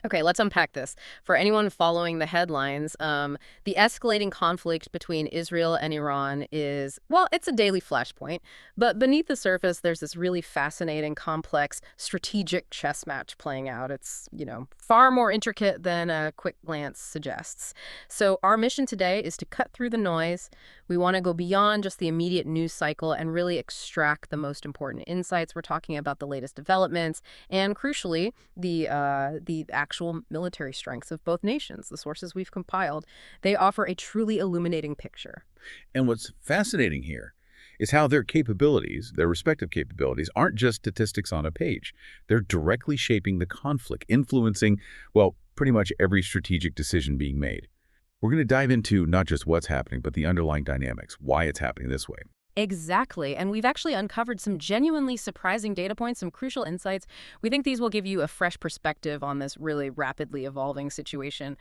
Okay, let's unpack this. For anyone following the headlines, the escalating conflict between Israel and Iran is, well, it's a daily flashpoint. But beneath the surface, there's this really fascinating, complex, strategic chess match playing out. It's, far more intricate than a quick glance suggests. So our mission today is to cut through the noise. We want to go beyond just the immediate news cycle and really extract the most important insights. We're talking about the latest developments and, crucially, the actual military strengths of both nations. The sources we've compiled, they offer a truly illuminating picture. And what's fascinating here is how their capabilities, their respective capabilities, aren't just statistics on a page. They're directly shaping the conflict, influencing, well, pretty much every strategic decision being made. We're going to dive into not just what's happening, but the underlying dynamics, why it's happening this way. Exactly. And we've actually uncovered some genuinely surprising data points, some crucial insights. We think these will give you a fresh perspective on this really rapidly evolving situation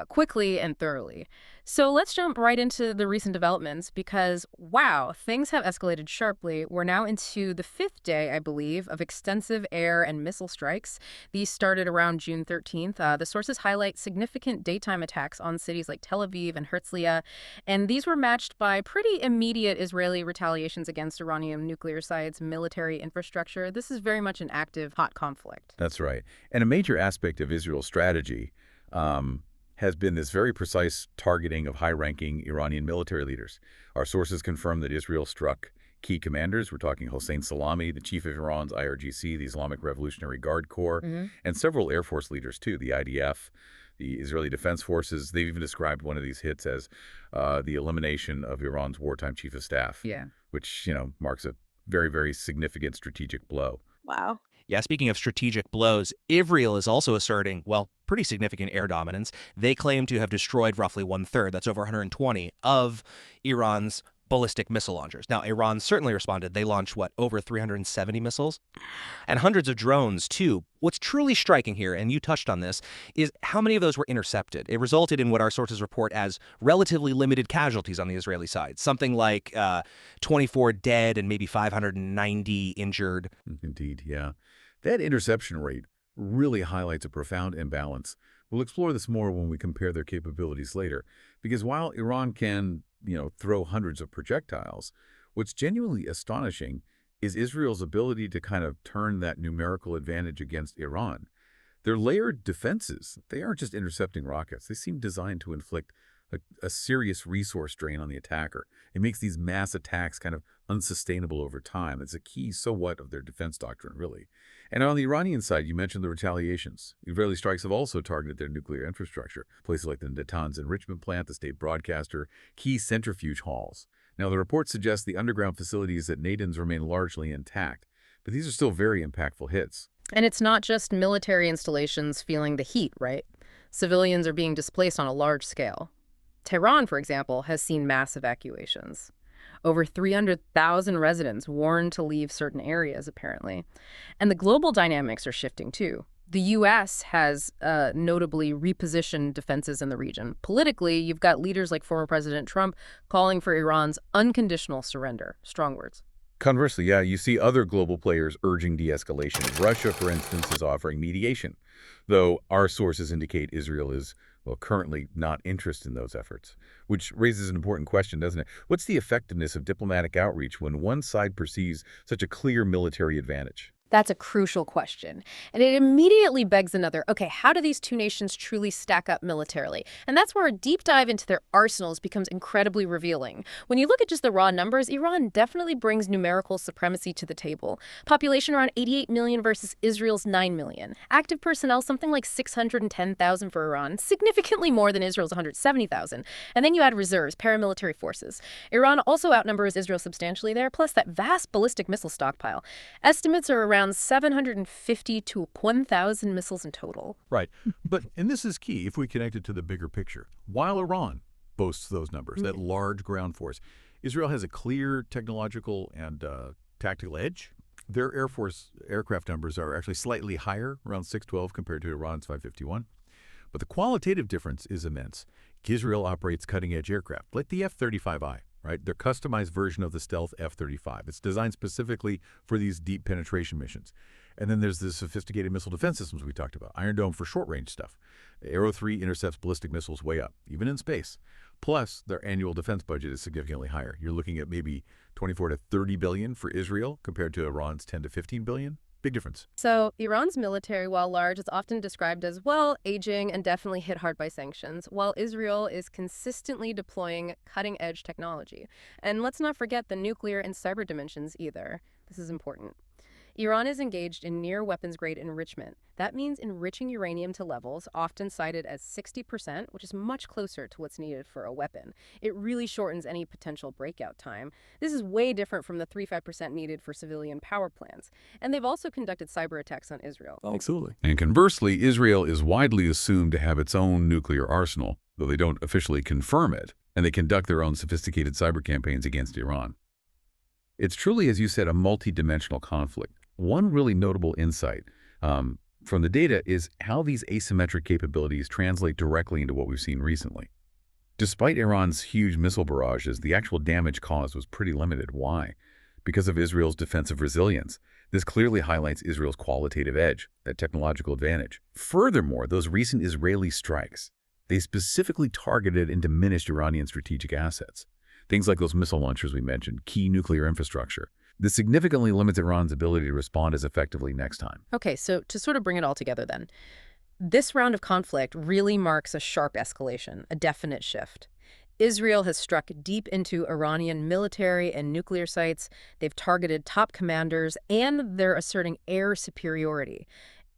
quickly and thoroughly. So let's jump right into the recent developments because, wow, things have escalated sharply. We're now into the fifth day, I believe, of extensive air and missile strikes. These started around June 13th. The sources highlight significant daytime attacks on cities like Tel Aviv and Herzliya, and these were matched by pretty immediate Israeli retaliations against Iranian nuclear sites, military infrastructure. This is very much an active, hot conflict. That's right. And a major aspect of Israel's strategy has been this very precise targeting of high-ranking Iranian military leaders. Our sources confirm that Israel struck key commanders. We're talking Hossein Salami, the chief of Iran's IRGC, the Islamic Revolutionary Guard Corps, and several Air Force leaders, too, the IDF, the Israeli Defense Forces. They've even described one of these hits as the elimination of Iran's wartime chief of staff, Yeah. which, marks a very, very significant strategic blow. Wow. Yeah, speaking of strategic blows, Israel is also asserting, well, pretty significant air dominance. They claim to have destroyed roughly one-third, that's over 120, of Iran's ballistic missile launchers. Now, Iran certainly responded. They launched, over 370 missiles? And hundreds of drones, too. What's truly striking here, and you touched on this, is how many of those were intercepted. It resulted in what our sources report as relatively limited casualties on the Israeli side, something like 24 dead and maybe 590 injured. Indeed, yeah. That interception rate really highlights a profound imbalance. We'll explore this more when we compare their capabilities later, because while Iran can, throw hundreds of projectiles, what's genuinely astonishing is Israel's ability to kind of turn that numerical advantage against Iran. Their layered defenses, they aren't just intercepting rockets. They seem designed to inflict a serious resource drain on the attacker. It makes these mass attacks kind of unsustainable over time. It's a key so what of their defense doctrine, really. And on the Iranian side, you mentioned the retaliations. Israeli strikes have also targeted their nuclear infrastructure, places like the Natanz enrichment plant, the state broadcaster, key centrifuge halls. Now, the report suggests the underground facilities at Natanz remain largely intact, but these are still very impactful hits. And it's not just military installations feeling the heat, right? Civilians are being displaced on a large scale. Tehran, for example, has seen mass evacuations. Over 300,000 residents warned to leave certain areas, apparently. And the global dynamics are shifting, too. The U.S. has notably repositioned defenses in the region. Politically, you've got leaders like former President Trump calling for Iran's unconditional surrender. Strong words. Conversely, yeah, you see other global players urging de-escalation. Russia, for instance, is offering mediation, though our sources indicate Israel is, well, currently not interested in those efforts, which raises an important question, doesn't it? What's the effectiveness of diplomatic outreach when one side perceives such a clear military advantage? That's a crucial question. And it immediately begs another, okay, how do these two nations truly stack up militarily? And that's where a deep dive into their arsenals becomes incredibly revealing. When you look at just the raw numbers, Iran definitely brings numerical supremacy to the table. Population around 88 million versus Israel's 9 million. Active personnel, something like 610,000 for Iran, significantly more than Israel's 170,000. And then you add reserves, paramilitary forces. Iran also outnumbers Israel substantially there, plus that vast ballistic missile stockpile. Estimates are around 750 to 1,000 missiles in total. Right. And this is key if we connect it to the bigger picture. While Iran boasts those numbers, that large ground force, Israel has a clear technological and tactical edge. Their Air Force aircraft numbers are actually slightly higher, around 612 compared to Iran's 551. But the qualitative difference is immense. Israel operates cutting-edge aircraft, like the F-35I, right? Their customized version of the stealth F-35. It's designed specifically for these deep penetration missions. And then there's the sophisticated missile defense systems we talked about. Iron Dome for short-range stuff. Arrow 3 intercepts ballistic missiles way up, even in space. Plus, their annual defense budget is significantly higher. You're looking at maybe 24 to 30 billion for Israel compared to Iran's 10 to 15 billion. Big difference. So Iran's military, while large, is often described as, well, aging and definitely hit hard by sanctions, while Israel is consistently deploying cutting-edge technology. And let's not forget the nuclear and cyber dimensions either. This is important. Iran is engaged in near-weapons-grade enrichment. That means enriching uranium to levels often cited as 60%, which is much closer to what's needed for a weapon. It really shortens any potential breakout time. This is way different from the 3–5% needed for civilian power plants. And they've also conducted cyber attacks on Israel. Oh, absolutely. And conversely, Israel is widely assumed to have its own nuclear arsenal, though they don't officially confirm it, and they conduct their own sophisticated cyber campaigns against Iran. It's truly, as you said, a multi-dimensional conflict. One really notable insight from the data is how these asymmetric capabilities translate directly into what we've seen recently. Despite Iran's huge missile barrages, the actual damage caused was pretty limited. Why? Because of Israel's defensive resilience. This clearly highlights Israel's qualitative edge, that technological advantage. Furthermore, those recent Israeli strikes, they specifically targeted and diminished Iranian strategic assets. Things like those missile launchers we mentioned, key nuclear infrastructure. This significantly limits Iran's ability to respond as effectively next time. Okay, so to sort of bring it all together then, this round of conflict really marks a sharp escalation, a definite shift. Israel has struck deep into Iranian military and nuclear sites. They've targeted top commanders, and they're asserting air superiority.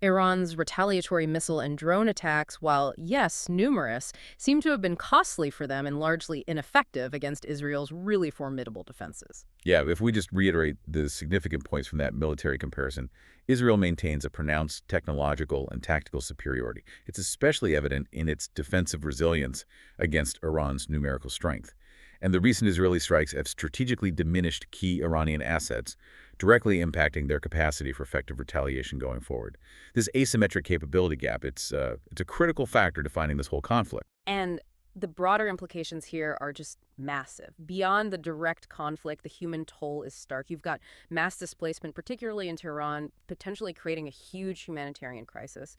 Iran's retaliatory missile and drone attacks, while, yes, numerous, seem to have been costly for them and largely ineffective against Israel's really formidable defenses. Yeah, if we just reiterate the significant points from that military comparison, Israel maintains a pronounced technological and tactical superiority. It's especially evident in its defensive resilience against Iran's numerical strength. And the recent Israeli strikes have strategically diminished key Iranian assets, directly impacting their capacity for effective retaliation going forward. This asymmetric capability gap, it's a critical factor defining this whole conflict. And the broader implications here are just massive. Beyond the direct conflict, the human toll is stark. You've got mass displacement, particularly into Iran, potentially creating a huge humanitarian crisis.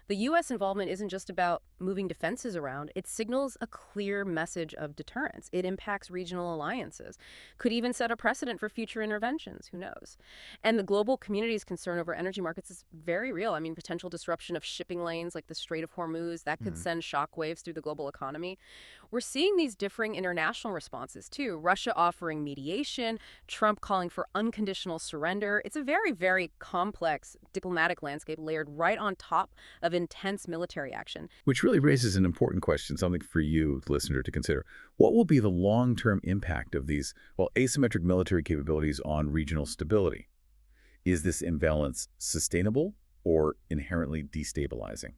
The U.S. involvement isn't just about moving defenses around. It signals a clear message of deterrence. It impacts regional alliances, could even set a precedent for future interventions. Who knows? And the global community's concern over energy markets is very real. I mean, potential disruption of shipping lanes like the Strait of Hormuz, that could send shockwaves through the global economy. We're seeing these differing international responses, too. Russia offering mediation, Trump calling for unconditional surrender. It's a very, very complex diplomatic landscape layered right on top of intense military action. Which really raises an important question, something for you, listener, to consider. What will be the long-term impact of these, asymmetric military capabilities on regional stability? Is this imbalance sustainable or inherently destabilizing?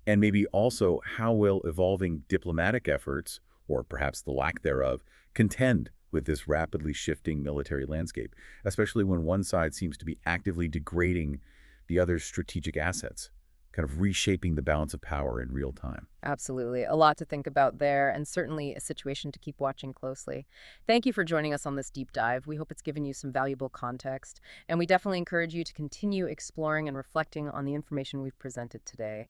And maybe also, how will evolving diplomatic efforts, or perhaps the lack thereof, contend with this rapidly shifting military landscape, especially when one side seems to be actively degrading the other's strategic assets, kind of reshaping the balance of power in real time? Absolutely. A lot to think about there, and certainly a situation to keep watching closely. Thank you for joining us on this deep dive. We hope it's given you some valuable context, and we definitely encourage you to continue exploring and reflecting on the information we've presented today.